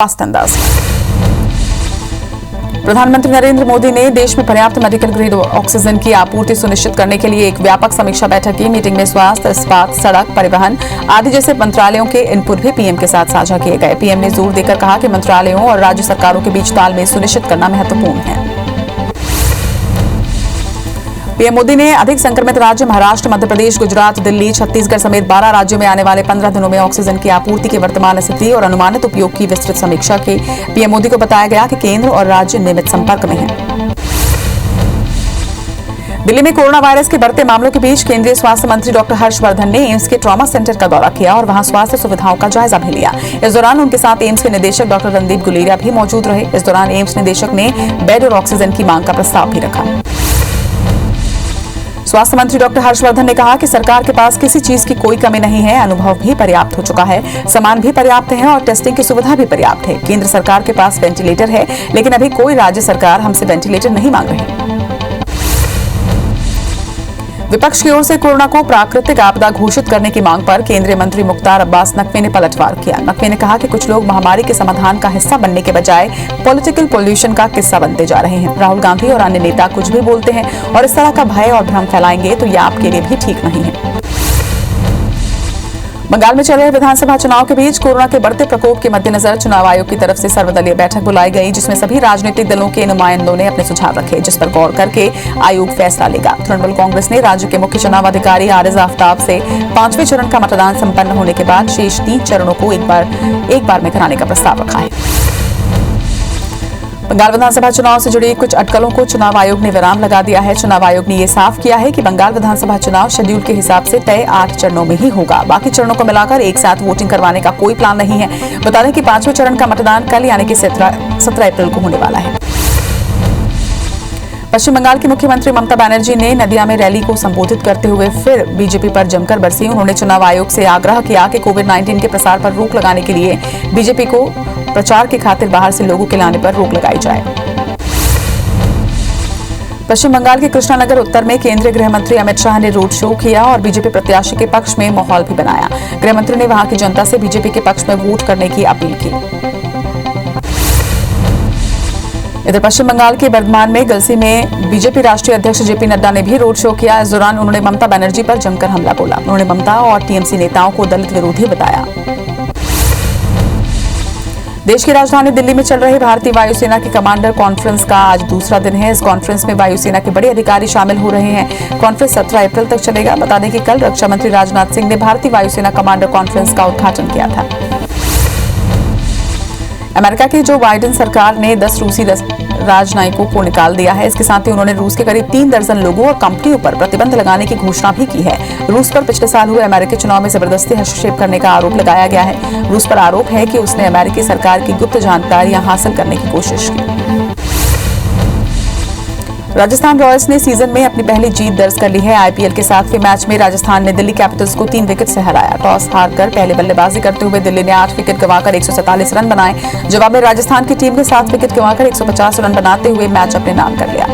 Fast अंदाज। प्रधानमंत्री नरेंद्र मोदी ने देश में पर्याप्त मेडिकल ग्रेड ऑक्सीजन की आपूर्ति सुनिश्चित करने के लिए एक व्यापक समीक्षा बैठक की। मीटिंग में स्वास्थ्य, इस्पात, सड़क परिवहन आदि जैसे मंत्रालयों के इनपुट भी पीएम के साथ साझा किए गए। पीएम ने जोर देकर कहा कि मंत्रालयों और राज्य सरकारों के बीच तालमेल सुनिश्चित करना महत्वपूर्ण है। पीएम मोदी ने अधिक संक्रमित राज्य महाराष्ट्र, मध्य प्रदेश, गुजरात, दिल्ली, छत्तीसगढ़ समेत 12 राज्यों में आने वाले 15 दिनों में ऑक्सीजन की आपूर्ति की वर्तमान स्थिति और अनुमानित उपयोग की विस्तृत समीक्षा की। पीएम मोदी को बताया गया कि केंद्र और राज्य नियमित संपर्क में हैं। दिल्ली में कोरोना वायरस के बढ़ते मामलों के बीच केंद्रीय स्वास्थ्य मंत्री डॉक्टर हर्षवर्धन ने एम्स के ट्रॉमा सेंटर का दौरा किया और वहां स्वास्थ्य सुविधाओं का जायजा भी लिया। इस दौरान उनके साथ एम्स के निदेशक डॉक्टर रणदीप गुलेरिया भी मौजूद रहे। इस दौरान एम्स निदेशक ने बेड और ऑक्सीजन की मांग का प्रस्ताव भी रखा। स्वास्थ्य मंत्री डॉक्टर हर्षवर्धन ने कहा कि सरकार के पास किसी चीज की कोई कमी नहीं है, अनुभव भी पर्याप्त हो चुका है, सामान भी पर्याप्त है और टेस्टिंग की सुविधा भी पर्याप्त है। केंद्र सरकार के पास वेंटिलेटर है, लेकिन अभी कोई राज्य सरकार हमसे वेंटिलेटर नहीं मांग रही। विपक्ष की ओर से कोरोना को प्राकृतिक आपदा घोषित करने की मांग पर केंद्रीय मंत्री मुख्तार अब्बास नकवी ने पलटवार किया। नकवी ने कहा कि कुछ लोग महामारी के समाधान का हिस्सा बनने के बजाय पॉलिटिकल पॉल्यूशन का किस्सा बनते जा रहे हैं। राहुल गांधी और अन्य नेता कुछ भी बोलते हैं और इस तरह का भय और भ्रम फैलाएंगे तो यह आपके लिए भी ठीक नहीं है। बंगाल में चल रहे विधानसभा चुनाव के बीच कोरोना के बढ़ते प्रकोप के मद्देनजर चुनाव आयोग की तरफ से सर्वदलीय बैठक बुलाई गई, जिसमें सभी राजनीतिक दलों के नुमाइंदों ने अपने सुझाव रखे, जिस पर गौर करके आयोग फैसला लेगा। तृणमूल कांग्रेस ने राज्य के मुख्य चुनाव अधिकारी आरिज आफ्ताब से 5वें चरण का मतदान संपन्न होने के बाद शेष 3 चरणों को एक बार में कराने का प्रस्ताव रखा है। बंगाल विधानसभा चुनाव से जुड़ी कुछ अटकलों को चुनाव आयोग ने विराम लगा दिया है। चुनाव आयोग ने यह साफ किया है कि बंगाल विधानसभा चुनाव शेड्यूल के हिसाब से तय 8 चरणों में ही होगा। बाकी चरणों को मिलाकर एक साथ वोटिंग करवाने का कोई प्लान नहीं है। बता दें कि 5वें चरण का मतदान कल यानी कि 17 अप्रैल को होने वाला है। पश्चिम बंगाल की मुख्यमंत्री ममता बनर्जी ने नदिया में रैली को संबोधित करते हुए फिर बीजेपी पर जमकर बरसी। उन्होंने चुनाव आयोग से आग्रह किया कि कोविड-19 के प्रसार पर रोक लगाने के लिए बीजेपी को प्रचार की खातिर बाहर से लोगों के लाने पर रोक लगाई जाए। पश्चिम बंगाल के कृष्णानगर उत्तर में केंद्रीय गृह मंत्री अमित शाह ने रोड शो किया और बीजेपी प्रत्याशी के पक्ष में माहौल भी बनाया। गृह मंत्री ने वहां की जनता से बीजेपी के पक्ष में वोट करने की अपील की। इधर पश्चिम बंगाल के बर्धमान में गलसी में बीजेपी राष्ट्रीय अध्यक्ष जेपी नड्डा ने भी रोड शो किया। इस दौरान उन्होंने ममता बनर्जी पर जमकर हमला बोला। उन्होंने ममता और टीएमसी नेताओं को दलित विरोधी बताया। देश की राजधानी दिल्ली में चल रही भारतीय वायुसेना की कमांडर कॉन्फ्रेंस का आज दूसरा दिन है। इस कॉन्फ्रेंस में वायुसेना के बड़े अधिकारी शामिल हो रहे हैं। कॉन्फ्रेंस 17 अप्रैल तक चलेगा। बता दें कि कल रक्षा मंत्री राजनाथ सिंह ने भारतीय वायुसेना कमांडर कॉन्फ्रेंस का उद्घाटन किया था। अमेरिका की जो बाइडेन सरकार ने 10 रूसी राजनयिकों को निकाल दिया है। इसके साथ ही उन्होंने रूस के करीब 3 दर्जन लोगों और कंपनियों पर प्रतिबंध लगाने की घोषणा भी की है। रूस पर पिछले साल हुए अमेरिकी चुनाव में जबरदस्ती हस्तक्षेप करने का आरोप लगाया गया है। रूस पर आरोप है कि उसने अमेरिकी सरकार की गुप्त जानकारियां हासिल करने की कोशिश की। राजस्थान रॉयल्स ने सीजन में अपनी पहली जीत दर्ज कर ली है। आईपीएल के 7वें मैच में राजस्थान ने दिल्ली कैपिटल्स को 3 विकेट से हराया। टॉस हारकर पहले बल्लेबाजी करते हुए दिल्ली ने 8 विकेट गंवाकर 147 रन बनाए। जवाब में राजस्थान की टीम ने 7 विकेट गंवाकर 150 रन बनाते हुए मैच अपने नाम कर लिया।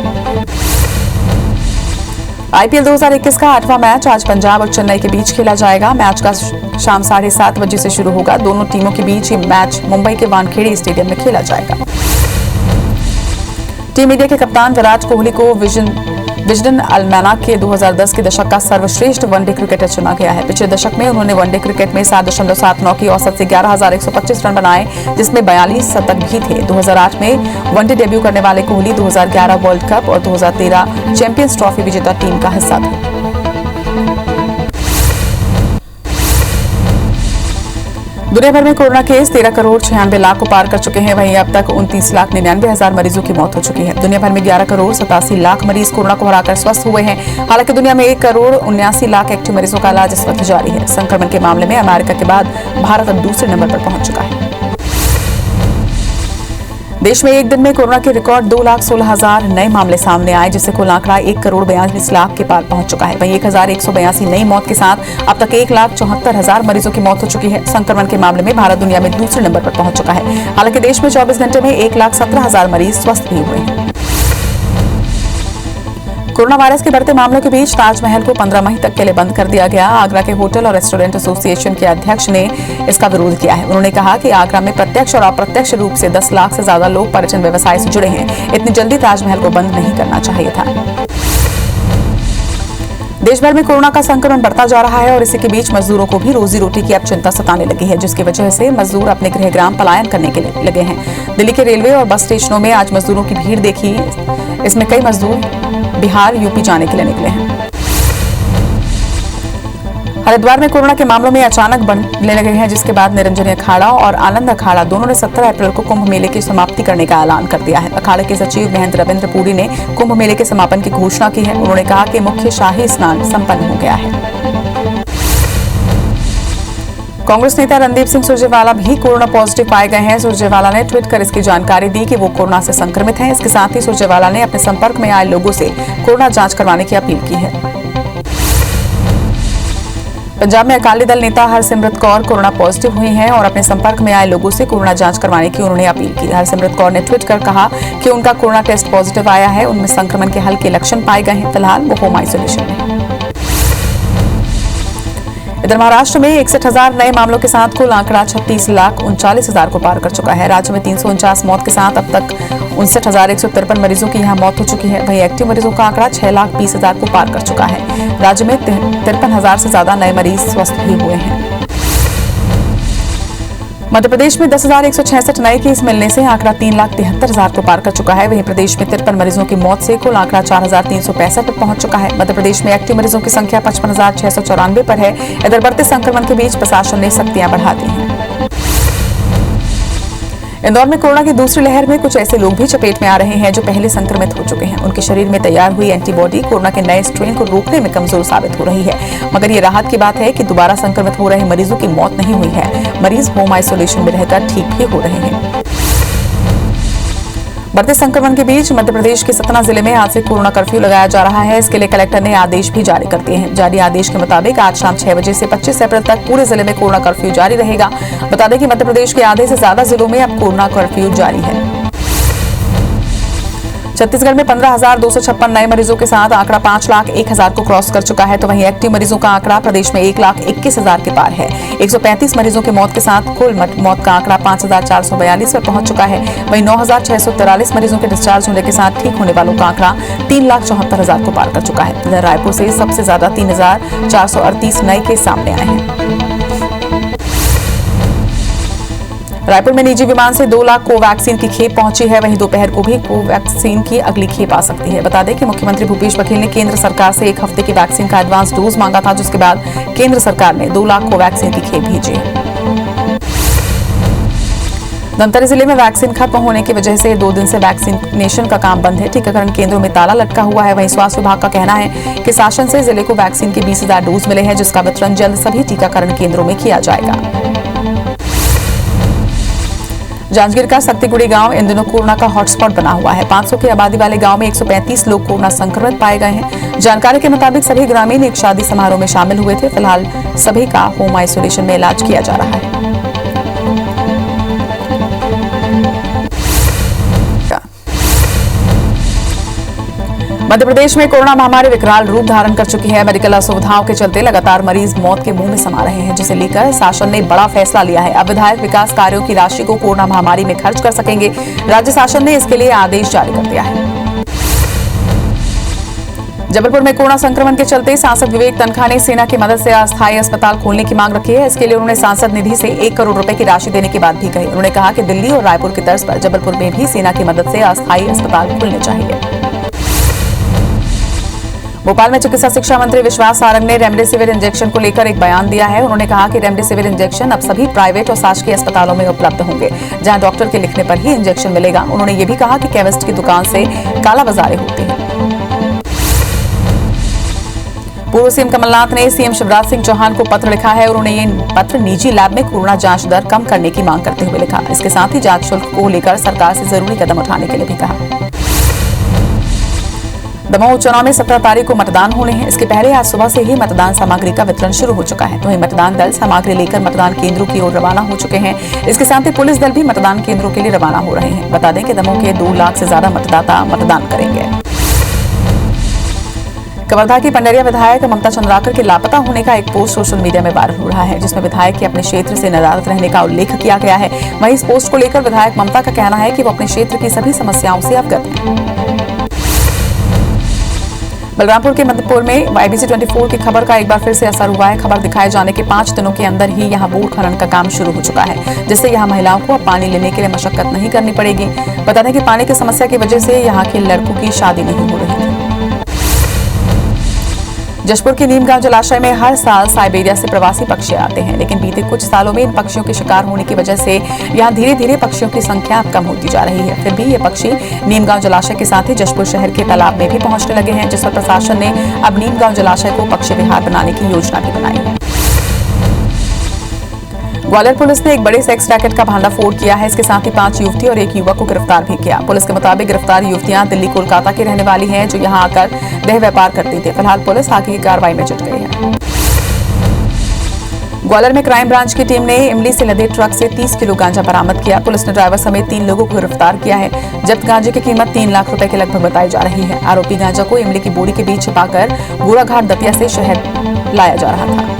आईपीएल 2021 का 8वां मैच आज पंजाब और चेन्नई के बीच खेला जाएगा। मैच का शाम 7:30 बजे से शुरू होगा। दोनों टीमों के बीच ये मैच मुंबई के वानखेड़े स्टेडियम में खेला जाएगा। टीम इंडिया के कप्तान विराट कोहली को विजडन अलमैनाक के 2010 के दशक का सर्वश्रेष्ठ वनडे क्रिकेटर चुना गया है। पिछले दशक में उन्होंने वनडे क्रिकेट में 7.79 की औसत से 11,125 रन बनाए, जिसमें 42 शतक भी थे। 2008 में वनडे डेब्यू करने वाले कोहली 2011 वर्ल्ड कप और 2013 चैंपियंस ट्रॉफी विजेता टीम का हिस्सा थे। दुनिया भर में कोरोना केस 13 करोड़ 96 लाख को पार कर चुके हैं। वहीं अब तक 29,99,000 मरीजों की मौत हो चुकी है। दुनिया भर में 11 करोड़ 87 लाख मरीज कोरोना को हराकर स्वस्थ हुए हैं। हालांकि दुनिया में 1 करोड़ 79 लाख एक्टिव मरीजों का इलाज इस वक्त जारी है। संक्रमण के मामले में अमेरिका के बाद भारत अब दूसरे नंबर पर पहुंच चुका है। देश में एक दिन में कोरोना के रिकॉर्ड 2,16,000 नए मामले सामने आए, जिससे कुल आंकड़ा 1 करोड़ 42 लाख के पार पहुंच चुका है। वहीं 1,182 नई मौत के साथ अब तक 1,74,000 मरीजों की मौत हो चुकी है। संक्रमण के मामले में भारत दुनिया में दूसरे नंबर पर पहुंच चुका है। हालांकि देश में 24 घंटे में 1,17,000 मरीज स्वस्थ भी हुए हैं। कोरोना वायरस के बढ़ते मामलों के बीच ताजमहल को 15 मई तक के लिए बंद कर दिया गया। आगरा के होटल और रेस्टोरेंट एसोसिएशन के अध्यक्ष ने इसका विरोध किया है। उन्होंने कहा कि आगरा में प्रत्यक्ष और अप्रत्यक्ष रूप से 10 लाख से ज्यादा लोग पर्यटन व्यवसाय से जुड़े हैं। इतनी जल्दी ताजमहल को बंद नहीं करना चाहिए था। देश भर में कोरोना का संक्रमण बढ़ता जा रहा है और इसी के बीच मजदूरों को भी रोजी रोटी की अब चिंता सताने लगी है, जिसकी वजह से मजदूर अपने गृहग्राम पलायन करने के लिए लगे हैं। दिल्ली के रेलवे और बस स्टेशनों में आज मजदूरों की भीड़ देखी। इसमें कई मजदूर बिहार, यूपी जाने के लिए निकले हैं। हरिद्वार में कोरोना के मामलों में अचानक बढ़ने लगे हैं, जिसके बाद निरंजनी अखाड़ा और आनंद अखाड़ा दोनों ने 17 अप्रैल को कुंभ मेले की समाप्ति करने का ऐलान कर दिया है। अखाड़े के सचिव महंत रविंद्र पुरी ने कुंभ मेले के समापन की घोषणा की है। उन्होंने कहा कि मुख्य शाही स्नान संपन्न हो गया है। कांग्रेस नेता रणदीप सिंह सुरजेवाला भी कोरोना पॉजिटिव पाए गए हैं। सुरजेवाला ने ट्वीट कर इसकी जानकारी दी कि वो कोरोना से संक्रमित हैं। इसके साथ ही सुरजेवाला ने अपने संपर्क में आए लोगों से कोरोना जांच करवाने की अपील की है। पंजाब में अकाली दल नेता हरसिमरत कौर कोरोना पॉजिटिव हुई हैं और अपने संपर्क में आए लोगों से कोरोना जांच करवाने की उन्होंने अपील की। हरसिमरत कौर ने ट्वीट कर कहा कि उनका कोरोना टेस्ट पॉजिटिव आया है। उनमें संक्रमण के हल्के लक्षण पाए गए हैं। फिलहाल वो होम आइसोलेशन में। इधर महाराष्ट्र में 61,000 नए मामलों के साथ कुल आंकड़ा 36,39,000 को पार कर चुका है। राज्य में 349 मौत के साथ अब तक 59,153 मरीजों की यहां मौत हो चुकी है। वहीं एक्टिव मरीजों का आंकड़ा 6,20,000 को पार कर चुका है। राज्य में 53,000 से ज्यादा नए मरीज स्वस्थ भी हुए हैं। मध्य प्रदेश में 10,166 नए केस मिलने से आंकड़ा 3,73,000 को पार कर चुका है। वहीं प्रदेश में 53 मरीजों की मौत से कुल आंकड़ा 4,365 पर पहुंच चुका है। मध्य प्रदेश में एक्टिव मरीजों की संख्या 55,694 पर है। इधर बढ़ते संक्रमण के बीच प्रशासन ने सख्तियां बढ़ा दी हैं। इंदौर में कोरोना की दूसरी लहर में कुछ ऐसे लोग भी चपेट में आ रहे हैं जो पहले संक्रमित हो चुके हैं। उनके शरीर में तैयार हुई एंटीबॉडी कोरोना के नए स्ट्रेन को रोकने में कमजोर साबित हो रही है। मगर ये राहत की बात है कि दोबारा संक्रमित हो रहे मरीजों की मौत नहीं हुई है। मरीज होम आइसोलेशन में रहकर ठीक भी हो रहे हैं। बढ़ते संक्रमण के बीच मध्य प्रदेश के सतना जिले में आज से कोरोना कर्फ्यू लगाया जा रहा है। इसके लिए कलेक्टर ने आदेश भी जारी कर दिए हैं। जारी आदेश के मुताबिक आज शाम 6 बजे से 25 अप्रैल तक पूरे जिले में कोरोना कर्फ्यू जारी रहेगा। बता दें कि मध्य प्रदेश के आधे से ज्यादा जिलों में अब कोरोना कर्फ्यू जारी है। छत्तीसगढ़ में 15,256 नए मरीजों के साथ आंकड़ा 5,01,000 को क्रॉस कर चुका है। तो वहीं एक्टिव मरीजों का आंकड़ा प्रदेश में 1,21,000 के पार है। 135 मरीजों की मौत के साथ कुल मौत का आंकड़ा 5,442 पर पहुंच चुका है। वहीं 9,643 मरीजों के डिस्चार्ज होने के साथ ठीक होने वालों का आंकड़ा 3,74,000 को पार कर चुका है। इधर रायपुर से सबसे ज्यादा 3,438 नए केस सामने आए हैं। रायपुर में निजी विमान से 2 लाख कोवैक्सीन की खेप पहुंची है। वहीं दोपहर को भी कोवैक्सीन की अगली खेप आ सकती है। बता दें कि मुख्यमंत्री भूपेश बघेल ने केंद्र सरकार से 1 हफ्ते की वैक्सीन का एडवांस डोज मांगा था, जिसके बाद केंद्र सरकार ने 2 लाख कोवैक्सीन की खेप भेजी है। धमतरी जिले में वैक्सीन खत्म होने की वजह से 2 दिन से वैक्सीनेशन का काम बंद है। टीकाकरण केंद्रों में ताला लटका हुआ है। वहीं स्वास्थ्य विभाग का कहना है कि शासन से जिले को वैक्सीन के 20,000 डोज मिले हैं, जिसका वितरण जल्द सभी टीकाकरण केंद्रों में किया जाएगा। जांजगीर का शक्तिगुड़ी गांव इन दिनों कोरोना का हॉटस्पॉट बना हुआ है। 500 की आबादी वाले गांव में 135 लोग कोरोना संक्रमित पाए गए हैं। जानकारी के मुताबिक सभी ग्रामीण एक शादी समारोह में शामिल हुए थे। फिलहाल सभी का होम आइसोलेशन में इलाज किया जा रहा है। मध्य प्रदेश में कोरोना महामारी विकराल रूप धारण कर चुकी है। मेडिकल असुविधाओं के चलते लगातार मरीज मौत के मुंह में समा रहे हैं, जिसे लेकर शासन ने बड़ा फैसला लिया है। अब विधायक विकास कार्यों की राशि को कोरोना महामारी में खर्च कर सकेंगे। राज्य शासन ने इसके लिए आदेश जारी कर दिया है। जबलपुर में कोरोना संक्रमण के चलते सांसद विवेक तनखा ने सेना की मदद से अस्थायी अस्पताल खोलने की मांग रखी है। इसके लिए उन्होंने सांसद निधि से 1 करोड़ रुपए की राशि देने की बात भी कही। उन्होंने कहा कि दिल्ली और रायपुर की तर्ज पर जबलपुर में भी सेना की मदद से अस्थायी अस्पताल खुलने चाहिए। भोपाल में चिकित्सा शिक्षा मंत्री विश्वास सारंग ने रेमडेसिविर इंजेक्शन को लेकर एक बयान दिया है। उन्होंने कहा कि रेमडेसिविर इंजेक्शन अब सभी प्राइवेट और शासकीय अस्पतालों में उपलब्ध होंगे, जहां डॉक्टर के लिखने पर ही इंजेक्शन मिलेगा। उन्होंने ये भी कहा कि केमिस्ट की दुकान से कालाबाजारी होती है। पूर्व सीएम कमलनाथ ने सीएम शिवराज सिंह चौहान को पत्र लिखा है। उन्होंने ये पत्र निजी लैब में कोरोना जांच दर कम करने की मांग करते हुए लिखा। इसके साथ ही जांच शुल्क को लेकर सरकार से जरूरी कदम उठाने के लिए भी कहा। दमोह उपचुनाव में 17 तारीख को मतदान होने हैं। इसके पहले आज सुबह से ही मतदान सामग्री का वितरण शुरू हो चुका है। वहीं मतदान दल सामग्री लेकर मतदान केंद्रों की ओर रवाना हो चुके हैं। इसके साथ ही पुलिस दल भी मतदान केंद्रों के लिए रवाना हो रहे हैं। बता दें कि दमोह के 2 लाख से ज्यादा मतदाता मतदान करेंगे। कवर्धा की पंडरिया विधायक ममता चंद्राकर के लापता होने का एक पोस्ट सोशल मीडिया में वायरल हो रहा है, जिसमें विधायक के अपने क्षेत्र से नदारद रहने का उल्लेख किया गया है। वहीं इस पोस्ट को लेकर विधायक ममता का कहना है कि वो अपने क्षेत्र की सभी समस्याओं से अवगत हैं। बलरामपुर के मधुपुर में IBC 24 की खबर का एक बार फिर से असर हुआ है। खबर दिखाए जाने के 5 दिनों के अंदर ही यहां बोर खनन का काम शुरू हो चुका है, जिससे यहां महिलाओं को अब पानी लेने के लिए मशक्कत नहीं करनी पड़ेगी। बता दें कि पानी की समस्या की वजह से यहां के लड़कों की शादी नहीं हो रही थी। जशपुर के नीमगांव जलाशय में हर साल साइबेरिया से प्रवासी पक्षी आते हैं, लेकिन बीते कुछ सालों में इन पक्षियों के शिकार होने की वजह से यहां धीरे धीरे पक्षियों की संख्या अब कम होती जा रही है। फिर भी ये पक्षी नीमगांव जलाशय के साथ ही जशपुर शहर के तालाब में भी पहुंचने लगे हैं, जिस पर प्रशासन ने अब नीमगांव जलाशय को पक्षी विहार बनाने की योजना भी बनाई है। ग्वालियर पुलिस ने एक बड़े सेक्स रैकेट का भांडाफोड़ किया है। इसके साथ ही 5 युवती और 1 युवक को गिरफ्तार भी किया। पुलिस के मुताबिक गिरफ्तार युवतियां दिल्ली कोलकाता की रहने वाली हैं, जो यहां आकर देह व्यापार करती थी। फिलहाल पुलिस आगे की कार्रवाई में जुट गई है। ग्वालियर में क्राइम ब्रांच की टीम ने इमली से लदे ट्रक से 30 किलो गांजा बरामद किया। पुलिस ने ड्राइवर समेत 3 लोगों को गिरफ्तार किया है। जब्त गांजे की कीमत 3 लाख रुपए के लगभग बताई जा रही है। आरोपी गांजा को इमली की बोरी के बीच छिपाकर गोराघाट दतिया से शहर लाया जा रहा था।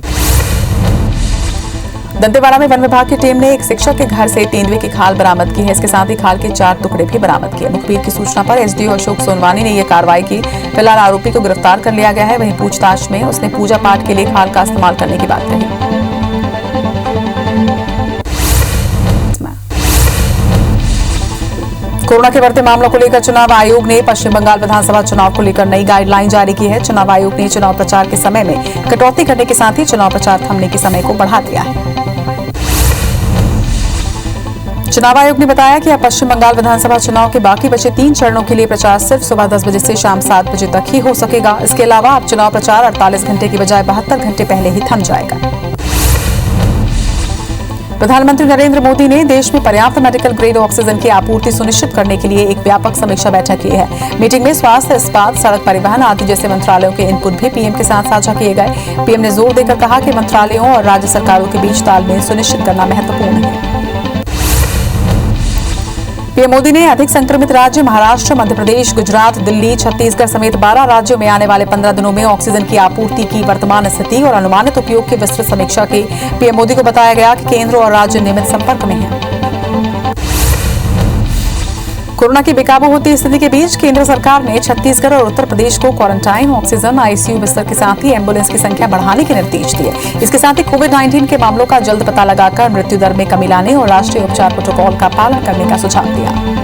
दंतेवाड़ा में वन विभाग की टीम ने एक शिक्षक के घर से तेंदुए की खाल बरामद की है। इसके साथ ही खाल के 4 टुकड़े भी बरामद किए। मुखबिर की सूचना पर एसडीओ अशोक सोनवानी ने यह कार्रवाई की। फिलहाल आरोपी को गिरफ्तार कर लिया गया है। वहीं पूछताछ में उसने पूजा पाठ के लिए खाल का इस्तेमाल करने की बात कही। कोरोना के बढ़ते मामलों को लेकर चुनाव आयोग ने पश्चिम बंगाल विधानसभा चुनाव को लेकर नई गाइडलाइन जारी की है। चुनाव आयोग ने चुनाव प्रचार के समय में कटौती करने के साथ ही चुनाव प्रचार थमने के समय को बढ़ा दिया है। चुनाव आयोग ने बताया कि अब पश्चिम बंगाल विधानसभा चुनाव के बाकी बचे 3 चरणों के लिए प्रचार सिर्फ सुबह 10 बजे से शाम 7 बजे तक ही हो सकेगा। इसके अलावा अब चुनाव प्रचार 48 घंटे की बजाय 72 घंटे पहले ही थम जाएगा। प्रधानमंत्री नरेंद्र मोदी ने देश में पर्याप्त मेडिकल ग्रेड ऑक्सीजन की आपूर्ति सुनिश्चित करने के लिए एक व्यापक समीक्षा बैठक की है। मीटिंग में स्वास्थ्य, इस्पात, सड़क परिवहन आदि जैसे मंत्रालयों के इनपुट भी पीएम के साथ साझा किए गए। पीएम ने जोर देकर कहा कि मंत्रालयों और राज्य सरकारों के बीच तालमेल सुनिश्चित करना महत्वपूर्ण है। पीएम मोदी ने अधिक संक्रमित राज्य महाराष्ट्र, मध्य प्रदेश, गुजरात, दिल्ली, छत्तीसगढ़ समेत 12 राज्यों में आने वाले 15 दिनों में ऑक्सीजन की आपूर्ति की वर्तमान स्थिति और अनुमानित उपयोग की विस्तृत समीक्षा की। पीएम मोदी को बताया गया कि केंद्र और राज्य नियमित संपर्क में हैं। कोरोना की बेकाबू होती स्थिति के बीच केंद्र सरकार ने छत्तीसगढ़ और उत्तर प्रदेश को क्वारंटाइन, ऑक्सीजन, आईसीयू बिस्तर के साथ ही एम्बुलेंस की संख्या बढ़ाने के निर्देश दिए। इसके साथ ही कोविड-19 के मामलों का जल्द पता लगाकर मृत्यु दर में कमी लाने और राष्ट्रीय उपचार प्रोटोकॉल का पालन करने का सुझाव दिया।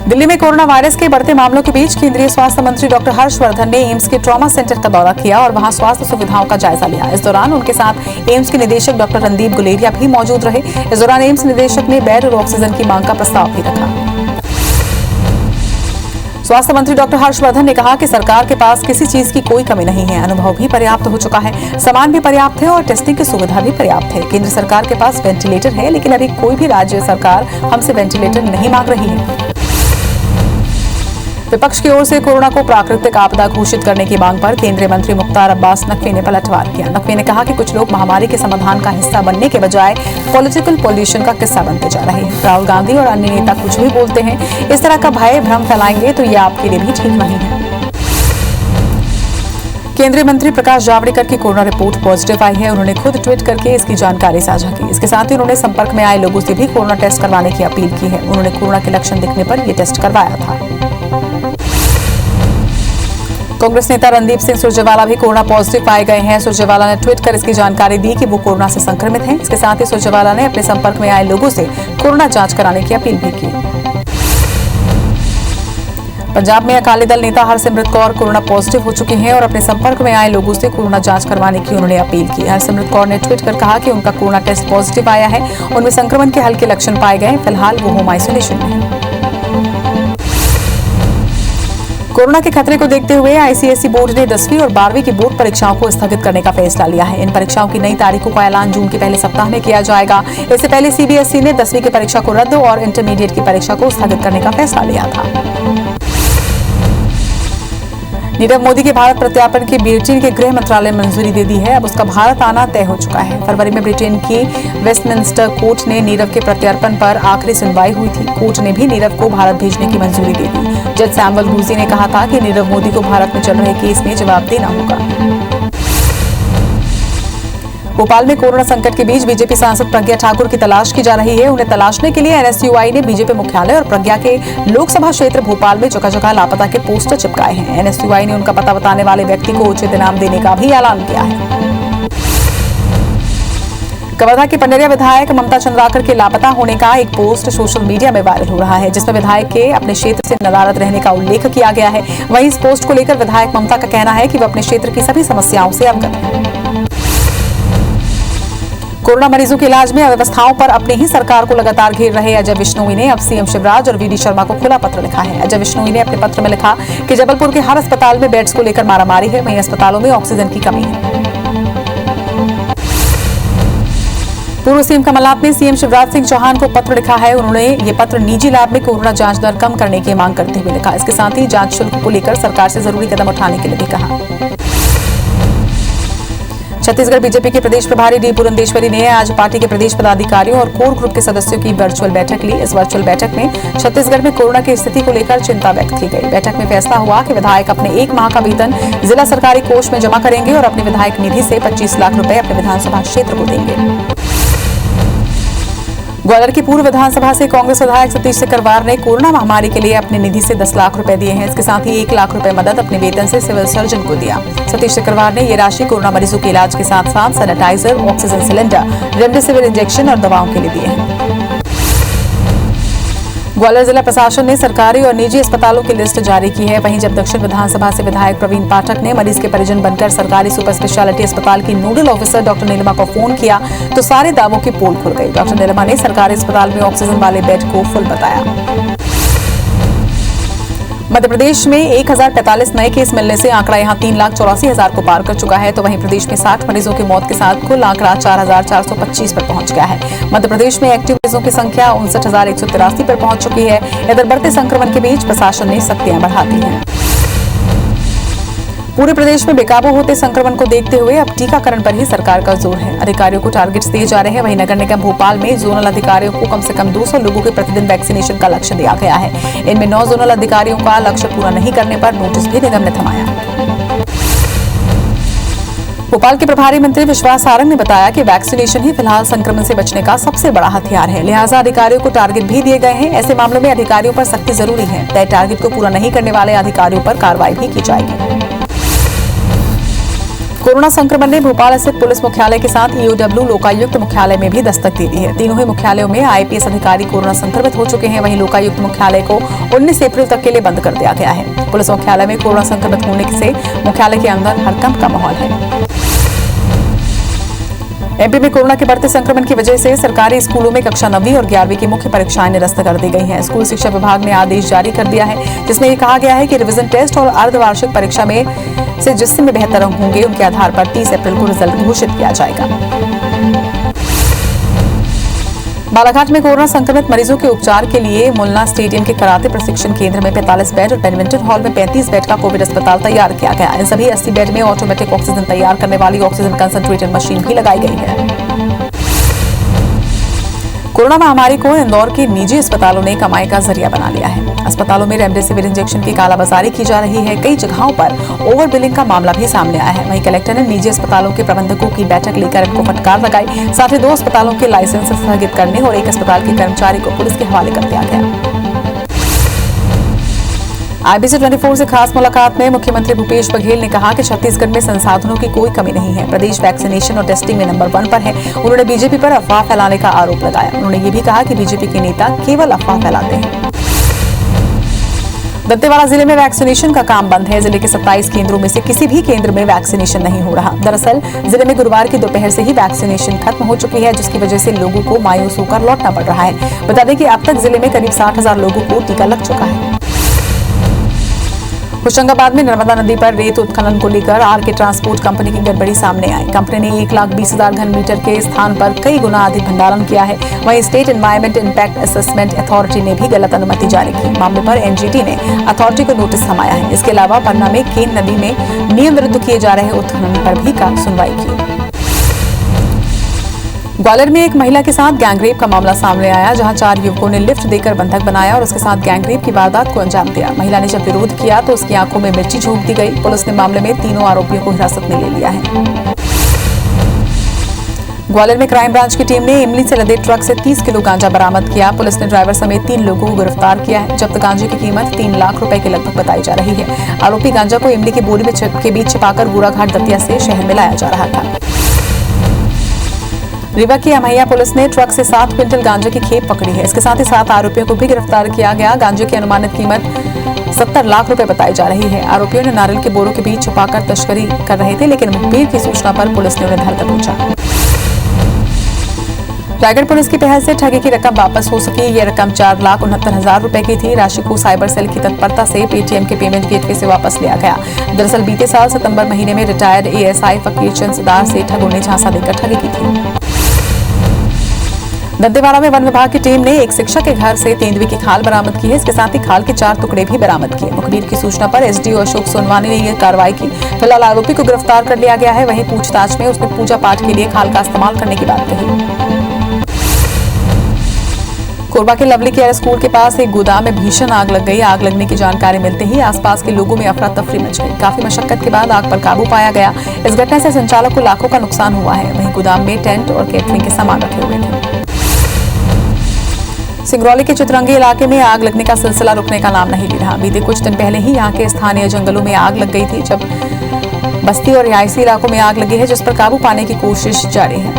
दिल्ली में कोरोना वायरस के बढ़ते मामलों के बीच केंद्रीय स्वास्थ्य मंत्री डॉक्टर हर्षवर्धन ने एम्स के ट्रॉमा सेंटर का दौरा किया और वहां स्वास्थ्य सुविधाओं का जायजा लिया। इस दौरान उनके साथ एम्स के निदेशक डॉक्टर रणदीप गुलेरिया भी मौजूद रहे। इस दौरान एम्स निदेशक ने बेड और ऑक्सीजन की मांग का प्रस्ताव भी रखा। स्वास्थ्य मंत्री डॉक्टर हर्षवर्धन ने कहा कि सरकार के पास किसी चीज की कोई कमी नहीं है। अनुभव भी पर्याप्त हो चुका है, सामान भी पर्याप्त है और टेस्टिंग की सुविधा भी पर्याप्त है। केंद्र सरकार के पास वेंटिलेटर है, लेकिन अभी कोई भी राज्य सरकार हमसे वेंटिलेटर नहीं मांग रही है। विपक्ष की ओर से कोरोना को प्राकृतिक आपदा घोषित करने की मांग पर केंद्रीय मंत्री मुख्तार अब्बास नकवी ने पलटवार किया। नकवी ने कहा कि कुछ लोग महामारी के समाधान का हिस्सा बनने के बजाय पॉलिटिकल पॉल्यूशन का किस्सा बनते जा रहे हैं। राहुल गांधी और अन्य नेता कुछ भी बोलते हैं, इस तरह का भय भ्रम फैलाएंगे तो ये आपके लिए भी ठीक नहीं है। केंद्रीय मंत्री प्रकाश जावड़ेकर की कोरोना रिपोर्ट पॉजिटिव आई है। उन्होंने खुद ट्वीट करके इसकी जानकारी साझा की। इसके साथ ही उन्होंने संपर्क में आए लोगों से भी कोरोना टेस्ट करवाने की अपील की है। उन्होंने कोरोना के लक्षण दिखने पर यह टेस्ट करवाया था। कांग्रेस नेता रणदीप सिंह सुरजेवाला भी कोरोना पॉजिटिव पाए गए हैं। सुरजेवाला ने ट्वीट कर इसकी जानकारी दी कि वो कोरोना से संक्रमित हैं। इसके साथ ही सुरजेवाला ने अपने संपर्क में आए लोगों से कोरोना जांच कराने की अपील भी की। पंजाब में अकाली दल नेता हरसिमरत कौर कोरोना पॉजिटिव हो चुके हैं और अपने संपर्क में आए लोगों से कोरोना जांच करवाने की उन्होंने अपील की। हरसिमरत कौर ने ट्वीट कर कहा कि उनका कोरोना टेस्ट पॉजिटिव आया है, उनमें संक्रमण के हल्के लक्षण पाए गए। फिलहाल वो होम आइसोलेशन में है। कोरोना के खतरे को देखते हुए आईसीएसई बोर्ड ने 10वीं और 12वीं की बोर्ड परीक्षाओं को स्थगित करने का फैसला लिया है। इन परीक्षाओं की नई तारीखों का ऐलान जून के पहले सप्ताह में किया जाएगा। इससे पहले सीबीएसई ने 10वीं की परीक्षा को रद्द और इंटरमीडिएट की परीक्षा को स्थगित करने का फैसला लिया था। नीरव मोदी के भारत प्रत्यार्पण की ब्रिटेन के गृह मंत्रालय ने मंजूरी दे दी है। अब उसका भारत आना तय हो चुका है। फरवरी में ब्रिटेन की वेस्टमिंस्टर कोर्ट ने नीरव के प्रत्यार्पण पर आखिरी सुनवाई हुई थी। कोर्ट ने भी नीरव को भारत भेजने की मंजूरी दे दी। जज सैमुअल रूसी ने कहा था कि नीरव मोदी को भारत में चल रहे केस में जवाब देना होगा। भोपाल में कोरोना संकट के बीच बीजेपी सांसद प्रज्ञा ठाकुर की तलाश की जा रही है। उन्हें तलाशने के लिए एनएसयूआई ने बीजेपी मुख्यालय और प्रज्ञा के लोकसभा क्षेत्र भोपाल में जगह जगह लापता के पोस्टर चिपकाए हैं। एनएसयूआई ने उनका पता बताने वाले व्यक्ति को उचित इनाम देने का भी ऐलान किया है। कवर्धा के पनेरिया विधायक ममता चंद्राकर के लापता होने का एक पोस्ट सोशल मीडिया में वायरल हो रहा है, जिसमें विधायक के अपने क्षेत्र से नदारद रहने का उल्लेख किया गया है। वहीं इस पोस्ट को लेकर विधायक ममता का कहना है कि वह अपने क्षेत्र की सभी समस्याओं से अवगत है। कोरोना मरीजों के इलाज में अव्यवस्थाओं पर अपनी ही सरकार को लगातार घेर रहे अजय विश्नोई ने अब सीएम शिवराज और वीडी शर्मा को खुला पत्र लिखा है। अजय विश्नोई ने अपने पत्र में लिखा कि जबलपुर के हर अस्पताल में बेड्स को लेकर मारामारी है, वहीं अस्पतालों में ऑक्सीजन की कमी है। पूर्व सीएम कमलनाथ ने सीएम शिवराज सिंह चौहान को पत्र लिखा है। उन्होंने ये पत्र निजी लैब में कोरोना जांच दर कम करने की मांग करते हुए लिखा। इसके साथ ही जांच शुल्क को लेकर सरकार से जरूरी कदम उठाने के लिए भी कहा। छत्तीसगढ़ बीजेपी के प्रदेश प्रभारी डी पुरंदेश्वरी ने आज पार्टी के प्रदेश पदाधिकारियों और कोर ग्रुप के सदस्यों की वर्चुअल बैठक ली। इस वर्चुअल बैठक में छत्तीसगढ़ में कोरोना की स्थिति को लेकर चिंता व्यक्त की गई। बैठक में फैसला हुआ कि विधायक अपने 1 माह का वेतन जिला सरकारी कोष में जमा करेंगे और अपने विधायक निधि से 25 लाख रुपए अपने विधानसभा क्षेत्र को देंगे। ग्वालियर की पूर्व विधानसभा से कांग्रेस विधायक सतीश सिकरवार ने कोरोना महामारी के लिए अपने निधि से 10 लाख रुपए दिए हैं। इसके साथ ही 1 लाख रुपए मदद अपने वेतन से सिविल सर्जन को दिया। सतीश सिकरवार ने ये राशि कोरोना मरीजों के इलाज के साथ साथ sanitiser, oxygen cylinder, remdesivir injection और दवाओं के लिए दिए हैं। ग्वालियर जिला प्रशासन ने सरकारी और निजी अस्पतालों की लिस्ट जारी की है। वहीं जब दक्षिण विधानसभा से विधायक प्रवीण पाठक ने मरीज के परिजन बनकर सरकारी सुपर स्पेशलिटी अस्पताल की नोडल ऑफिसर डॉक्टर नीलिमा को फोन किया तो सारे दावों की पोल खुल गई। डॉक्टर नीलिमा ने सरकारी अस्पताल में ऑक्सीजन वाले बेड को फुल बताया। मध्य प्रदेश में 1045 नए केस मिलने से आंकड़ा यहां 3,84,000 को पार कर चुका है। तो वहीं प्रदेश में 60 मरीजों की मौत के साथ कुल आंकड़ा 4,425 पर पहुंच गया है। मध्य प्रदेश में एक्टिव मरीजों की संख्या 59,183 पर पहुंच चुकी है। इधर बढ़ते संक्रमण के बीच प्रशासन ने सख्तियां बढ़ा दी हैं। पूरे प्रदेश में बेकाबू होते संक्रमण को देखते हुए अब टीकाकरण पर ही सरकार का जोर है। अधिकारियों को टारगेट्स दिए जा रहे हैं। वहीं नगर निगम भोपाल में जोनल अधिकारियों को कम से कम 200 लोगों के प्रतिदिन वैक्सीनेशन का लक्ष्य दिया गया है। इनमें 9 जोनल अधिकारियों का लक्ष्य पूरा नहीं करने पर नोटिस भी निगम ने थमाया। भोपाल के प्रभारी मंत्री विश्वास सारंग ने बताया कि वैक्सीनेशन ही फिलहाल संक्रमण से बचने का सबसे बड़ा हथियार है। लिहाजा अधिकारियों को टारगेट भी दिए गए हैं। ऐसे मामलों में अधिकारियों पर सख्ती जरूरी है। तय टारगेट को पूरा नहीं करने वाले अधिकारियों पर कार्रवाई भी की जाएगी। कोरोना संक्रमण ने भोपाल स्थित पुलिस मुख्यालय के साथ ईओडब्ल्यू लोकायुक्त मुख्यालय में भी दस्तक दे दी है। तीनों ही मुख्यालयों में आईपीएस अधिकारी कोरोना संक्रमित हो चुके हैं। वहीं लोकायुक्त मुख्यालय को 19 अप्रैल तक के लिए बंद कर दिया गया है। पुलिस मुख्यालय में कोरोना संक्रमित होने से मुख्यालय के अंदर हड़कंप का माहौल है। एमपी में कोरोना के बढ़ते संक्रमण की वजह से सरकारी स्कूलों में कक्षा 9वीं और 11वीं की मुख्य परीक्षाएं निरस्त कर दी गई हैं। स्कूल शिक्षा विभाग ने आदेश जारी कर दिया है, जिसमें ये कहा गया है कि रिवीजन टेस्ट और अर्धवार्षिक परीक्षा में से जिसमें बेहतर होंगे उनके आधार पर 30 अप्रैल को रिजल्ट घोषित किया जाएगा। बालाघाट में कोरोना संक्रमित मरीजों के उपचार के लिए मुलना स्टेडियम के कराटे प्रशिक्षण केंद्र में 45 बेड और बैडमिंटन हॉल में 35 बेड का कोविड अस्पताल तैयार किया गया। इन सभी 80 बेड में ऑटोमेटिक ऑक्सीजन तैयार करने वाली ऑक्सीजन कंसंट्रेटर मशीन भी लगाई गई है। कोरोना महामारी को इंदौर के निजी अस्पतालों ने कमाई का जरिया बना लिया है। अस्पतालों में रेमडेसिविर इंजेक्शन की कालाबाजारी की जा रही है। कई जगहों पर ओवर बिलिंग का मामला भी सामने आया है। वहीं कलेक्टर ने निजी अस्पतालों के प्रबंधकों की बैठक लेकर इनको फटकार लगाई। साथ ही 2 अस्पतालों के लाइसेंस स्थगित करने और 1 अस्पताल के कर्मचारी को पुलिस के हवाले कर दिया गया। IBC 24 से खास मुलाकात में मुख्यमंत्री भूपेश बघेल ने कहा कि छत्तीसगढ़ में संसाधनों की कोई कमी नहीं है। प्रदेश वैक्सीनेशन और टेस्टिंग में नंबर 1 पर है। उन्होंने बीजेपी पर अफवाह फैलाने का आरोप लगाया। उन्होंने ये भी कहा कि बीजेपी के नेता केवल अफवाह फैलाते हैं। दंतेवाड़ा जिले में वैक्सीनेशन का काम बंद है। जिले के 27 केंद्रों में से किसी भी केंद्र में वैक्सीनेशन नहीं हो रहा। दरअसल जिले में गुरुवार की दोपहर से ही वैक्सीनेशन खत्म हो चुकी है, जिसकी वजह से लोगों को मायूस होकर लौटना पड़ रहा है। बता दें कि अब तक जिले में करीब 60,000 लोगों को टीका लग चुका है। होशंगाबाद में नर्मदा नदी पर रेत उत्खनन को लेकर आरके ट्रांसपोर्ट कंपनी की गड़बड़ी सामने आई। कंपनी ने 1,20,000 घन मीटर के स्थान पर कई गुना अधिक भंडारण किया है। वहीं state environment impact assessment authority ने भी गलत अनुमति जारी की। मामले पर एनजीटी ने अथॉरिटी को नोटिस थमाया है। इसके अलावा पन्ना में केन नदी में नियम विरुद्ध किए जा रहे उत्खनन पर भी सुनवाई की। ग्वालियर में एक महिला के साथ गैंगरेप का मामला सामने आया, जहां 4 युवकों ने लिफ्ट देकर बंधक बनाया और उसके साथ गैंगरेप की वारदात को अंजाम दिया। महिला ने जब विरोध किया तो उसकी आंखों में मिर्ची झोंक दी गई। पुलिस ने मामले में तीनों आरोपियों को हिरासत में ले लिया है। ग्वालियर में क्राइम ब्रांच की टीम ने इमली से लदे ट्रक से 30 किलो गांजा बरामद किया। पुलिस ने ड्राइवर समेत 3 लोगों को गिरफ्तार किया है। जब्त गांजे की कीमत 3 लाख रुपए के लगभग बताई जा रही है। आरोपी गांजा को इमली की बोरी के बीच छिपाकर गोराघाट दतिया से शहर में लाया जा रहा था। रीवा की अमैया पुलिस ने ट्रक से 7 क्विंटल गांजे की खेप पकड़ी है। इसके साथ ही 7 आरोपियों को भी गिरफ्तार किया गया। गांजे की अनुमानित कीमत 70 लाख रुपए बताई जा रही है। आरोपियों ने नारियल के बोरों के बीच छुपाकर तस्करी कर रहे थे, लेकिन मुखबिर की सूचना पर पुलिस ने उन्हें धर दबोचा। रायगढ़ पुलिस की पहल से ठगी की रकम वापस हो सकी। ये रकम 4,69,000 रुपए की थी। राशि को साइबर सेल की तत्परता से पेटीएम के पेमेंट गेटवे से वापस लिया गया। दरअसल बीते साल सितंबर महीने में रिटायर्ड एएसआई फकीर चंद सरदार से ठगों ने झांसा देकर ठगी की थी। दंतेवाड़ा में वन विभाग की टीम ने एक शिक्षक के घर से तेंदुए की खाल बरामद की है। इसके साथ ही खाल के 4 टुकड़े भी बरामद किए। मुखबिर की सूचना पर एसडीओ अशोक सोनवानी ने यह कार्रवाई की। फिलहाल आरोपी को गिरफ्तार कर लिया गया है। वहीं पूछताछ में उसने पूजा पाठ के लिए खाल का इस्तेमाल करने की बात कही। कोरबा के लवली केयर स्कूल के पास एक गोदाम में भीषण आग लग गई। आग लगने की जानकारी मिलते ही आसपास के लोगों में अफरा तफरी मच गई। काफी मशक्कत के बाद आग पर काबू पाया गया। इस घटना से संचालक को लाखों का नुकसान हुआ है। वहीं गोदाम में टेंट और कैटरिंग के सामान रखे हुए थे। सिंगरौली के चितरंगी इलाके में आग लगने का सिलसिला रुकने का नाम नहीं ले रहा। बीते कुछ दिन पहले ही यहाँ के स्थानीय जंगलों में आग लग गई थी, जब बस्ती और रिहायशी इलाकों में आग लगी है, जिस पर काबू पाने की कोशिश जारी है।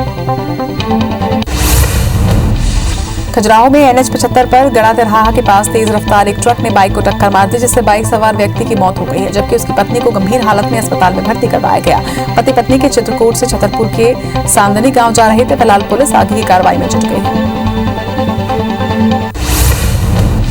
खजुराहो में NH 75 पर गड़ा तिरहाहा के पास तेज रफ्तार एक ट्रक ने बाइक को टक्कर मार दी, जिससे बाइक सवार व्यक्ति की मौत हो गई है, जबकि उसकी पत्नी को गंभीर हालत में अस्पताल में भर्ती करवाया गया। पति पत्नी के चित्रकूट से छतरपुर के सांदनी गांव जा रहे थे। फिलहाल पुलिस आगे की कार्रवाई में जुट गई है।